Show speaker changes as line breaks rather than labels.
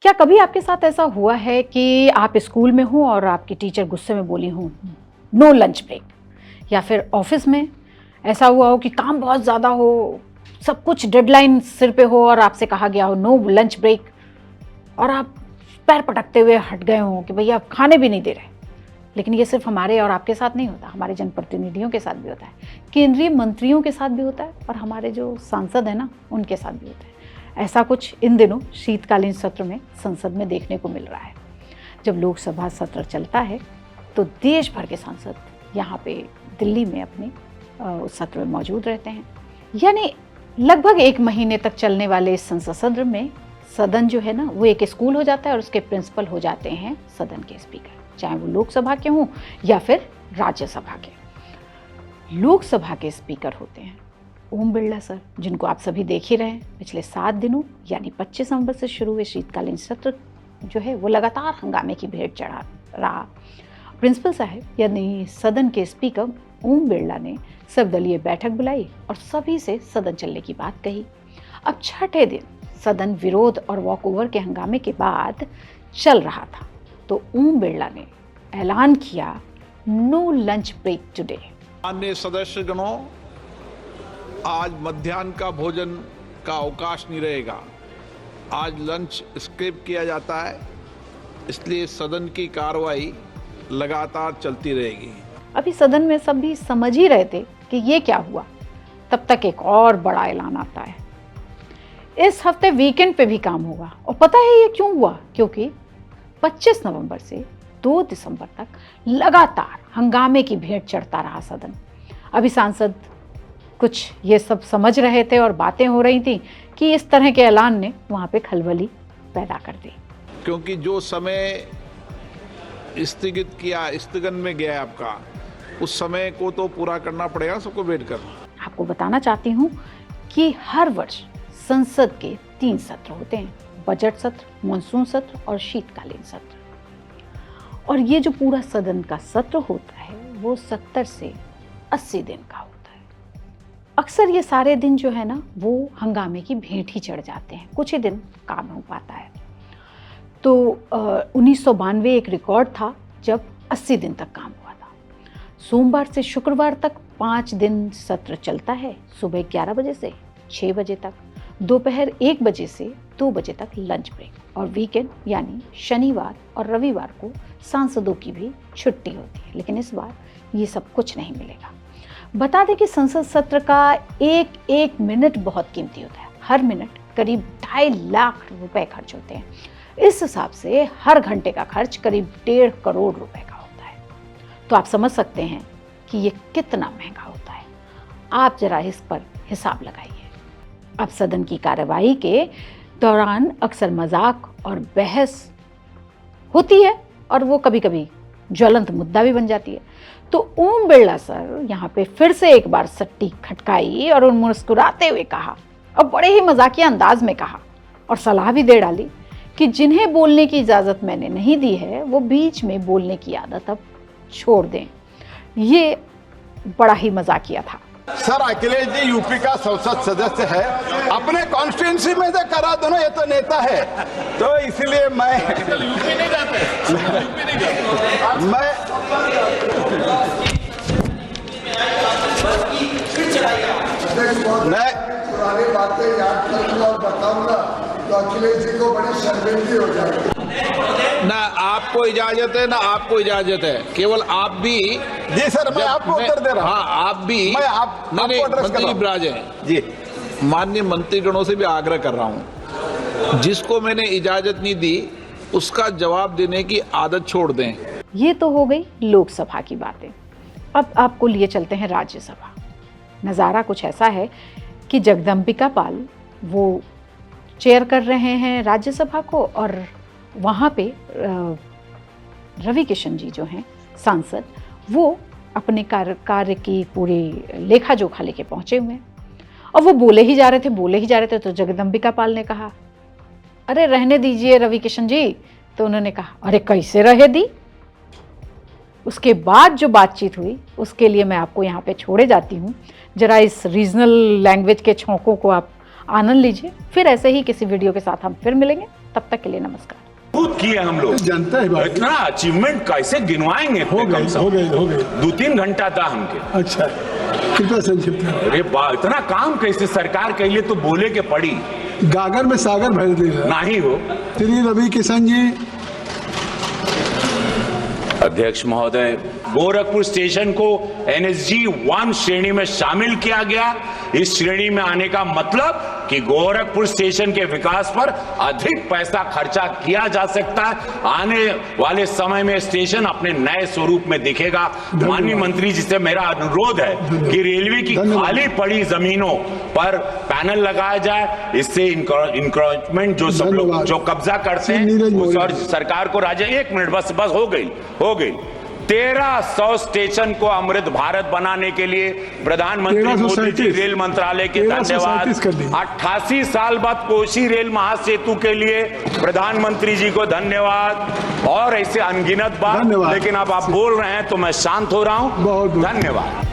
क्या कभी आपके साथ ऐसा हुआ है कि आप स्कूल में हो और आपकी टीचर गुस्से में बोली हो नो लंच ब्रेक, या फिर ऑफिस में ऐसा हुआ हो कि काम बहुत ज़्यादा हो, सब कुछ डेडलाइन सिर पे हो और आपसे कहा गया हो नो लंच ब्रेक, और आप पैर पटकते हुए हट गए हो कि भैया आप खाने भी नहीं दे रहे। लेकिन ये सिर्फ हमारे और आपके साथ नहीं होता, हमारे जनप्रतिनिधियों के साथ भी होता है, केंद्रीय मंत्रियों के साथ भी होता है, और हमारे जो सांसद हैं ना उनके साथ भी होता है। ऐसा कुछ इन दिनों शीतकालीन सत्र में संसद में देखने को मिल रहा है। जब लोकसभा सत्र चलता है तो देश भर के सांसद यहाँ पे दिल्ली में अपने उस सत्र में मौजूद रहते हैं। यानी लगभग 1 महीने तक चलने वाले इस संसद सत्र में सदन जो है ना वो एक स्कूल हो जाता है और उसके प्रिंसिपल हो जाते हैं सदन के स्पीकर, चाहे वो लोकसभा के हों या फिर राज्यसभा के। लोकसभा के स्पीकर होते हैं ओम बिरला सर, जिनको आप सभी देख ही रहे हैं। पिछले 7 दिनों यानी 25 नवंबर से शुरू हुए शीतकालीन सत्र जो है वो लगातार हंगामे की भेंट चढ़ा रहा। प्रिंसिपल साहब यानी सदन के स्पीकर ओम बिरला ने सर्वदलीय बैठक बुलाई और सभी से सदन चलने की बात कही। अब छठे दिन सदन विरोध और वॉकओवर के हंगामे के बाद चल रहा था तो ओम बिरला ने ऐलान किया नो लंच ब्रेक टुडे।
माननीय सदस्यगणों, आज मध्याह्न का भोजन का अवकाश नहीं रहेगा। आज लंच स्किप किया जाता है, इसलिए सदन की कार्रवाई लगातार चलती रहेगी।
अभी सदन में सभी समझ ही रहे थे कि ये क्या हुआ, तब तक एक और बड़ा ऐलान आता है। इस हफ्ते वीकेंड पे भी काम होगा, और पता है ये क्यों हुआ? क्योंकि 25 नवंबर से 2 दिसंबर तक लगातार हंगामे की भेंट चढ़ता रहा सदन। अभी सांसद कुछ ये सब समझ रहे थे और बातें हो रही थी कि इस तरह के ऐलान ने वहाँ पे खलबली पैदा कर दी।
क्योंकि जो समय स्थगित किया, स्थगन में गया आपका, उस समय को तो पूरा करना पड़ेगा सबको बैठ कर।
आपको बताना चाहती हूँ कि हर वर्ष संसद के 3 सत्र होते हैं, बजट सत्र, मानसून सत्र और शीतकालीन सत्र। और ये जो पूरा सदन का सत्र होता है वो 70 से 80 दिन का होता है। अक्सर ये सारे दिन जो है ना वो हंगामे की भेंट ही चढ़ जाते हैं, कुछ ही दिन काम हो पाता है। तो 1992 एक रिकॉर्ड था जब 80 दिन तक काम हुआ था। सोमवार से शुक्रवार तक 5 दिन सत्र चलता है, सुबह 11 बजे से 6 बजे तक, दोपहर 1 बजे से 2 बजे तक लंच ब्रेक, और वीकेंड यानी शनिवार और रविवार को सांसदों की भी छुट्टी होती है। लेकिन इस बार ये सब कुछ नहीं मिलेगा। बता दें कि संसद सत्र का एक मिनट बहुत कीमती होता है। हर मिनट करीब 2.5 लाख रुपए खर्च होते हैं। इस हिसाब से हर घंटे का खर्च करीब 1.5 करोड़ रुपए का होता है। तो आप समझ सकते हैं कि ये कितना महंगा होता है। आप जरा इस पर हिसाब लगाइए। अब सदन की कार्यवाही के दौरान अक्सर मजाक और बहस होती है और वो कभी कभी ज्वलंत मुद्दा भी बन जाती है। तो ओम बिरला सर यहाँ पे फिर से एक बार सट्टी खटकाई और उन मुस्कुराते हुए कहा, और बड़े ही मजाकिया अंदाज में कहा और सलाह भी दे डाली कि जिन्हें बोलने की इजाज़त मैंने नहीं दी है वो बीच में बोलने की आदत अब छोड़ दें। ये बड़ा ही मजाकिया था।
सर अखिलेश जी यूपी का संसद सदस्य है, अपने कॉन्स्टिट्यूंसी में से करा दो ना, ये तो नेता है। तो इसलिए मैं
पुरानी बातें याद करूंगा और बताऊंगा तो अखिलेश जी को बड़ी शर्मिंदगी हो जाएगी।
ना आपको इजाजत है ना आपको इजाजत है, केवल आप भी।
जी सर, मैं आपको उत्तर दे रहा हूँ।
हाँ, आप भी।
मैं
मंत्री जी ब्राज हैं
जी।
माननीय मंत्रीगणों से भी आग्रह कर रहा हूँ, जिसको मैंने इजाजत नहीं दी उसका जवाब देने की आदत छोड़ दें।
ये तो हो गई लोकसभा की बातें। अब आपको लिए चलते हैं राज्यसभा। नज़ारा कुछ ऐसा है कि जगदम्बिका पाल वो चेयर कर रहे हैं राज्यसभा को, और वहाँ पे रवि किशन जी जो हैं सांसद, वो अपने कार्य की पूरी लेखा जोखा लेके पहुँचे हुए हैं। और वो बोले ही जा रहे थे तो जगदम्बिका पाल ने कहा, अरे रहने दीजिए रवि किशन जी। तो उन्होंने कहा, अरे कैसे रहे दी। उसके बाद जो बातचीत हुई उसके लिए मैं आपको यहाँ पे छोड़े जाती हूँ। जरा इस रीजनल लैंग्वेज के छौंकों को आप आनंद लीजिए। फिर ऐसे ही किसी वीडियो के साथ हम फिर मिलेंगे। तब तक के लिए नमस्कार।
बहुत किए हम लोग,
जानता है बात।
इतना अचीवमेंट कैसे गिनवाएंगे?
हो गए
2-3 घंटा था हमके।
अच्छा, कृपया संक्षिप्त करें।
अरे इतना काम कैसे सरकार के लिए तो बोले के पड़ी।
गागर में सागर भर देगा
नहीं हो।
श्री रवि किशन जी।
अध्यक्ष महोदय, गोरखपुर स्टेशन को NSG 1 श्रेणी में शामिल किया गया। इस श्रेणी में आने का मतलब कि गोरखपुर स्टेशन के विकास पर अधिक पैसा खर्चा किया जा सकता है। आने वाले समय में स्टेशन अपने नए स्वरूप में दिखेगा। माननीय मंत्री जी से मेरा अनुरोध है कि रेलवे की खाली पड़ी जमीनों पर पैनल लगाया जाए। इससे इंक्रोचमेंट जो सब लोग जो कब्जा करते हैं और सरकार को राज्य 1 मिनट बस हो गई 1300 स्टेशन को अमृत भारत बनाने के लिए प्रधानमंत्री मोदी जी रेल मंत्रालय के धन्यवाद। 88 साल बाद कोसी रेल महासेतु के लिए प्रधानमंत्री जी को धन्यवाद। और ऐसे अनगिनत बात, लेकिन अब आप बोल रहे हैं तो मैं शांत हो रहा हूं। धन्यवाद।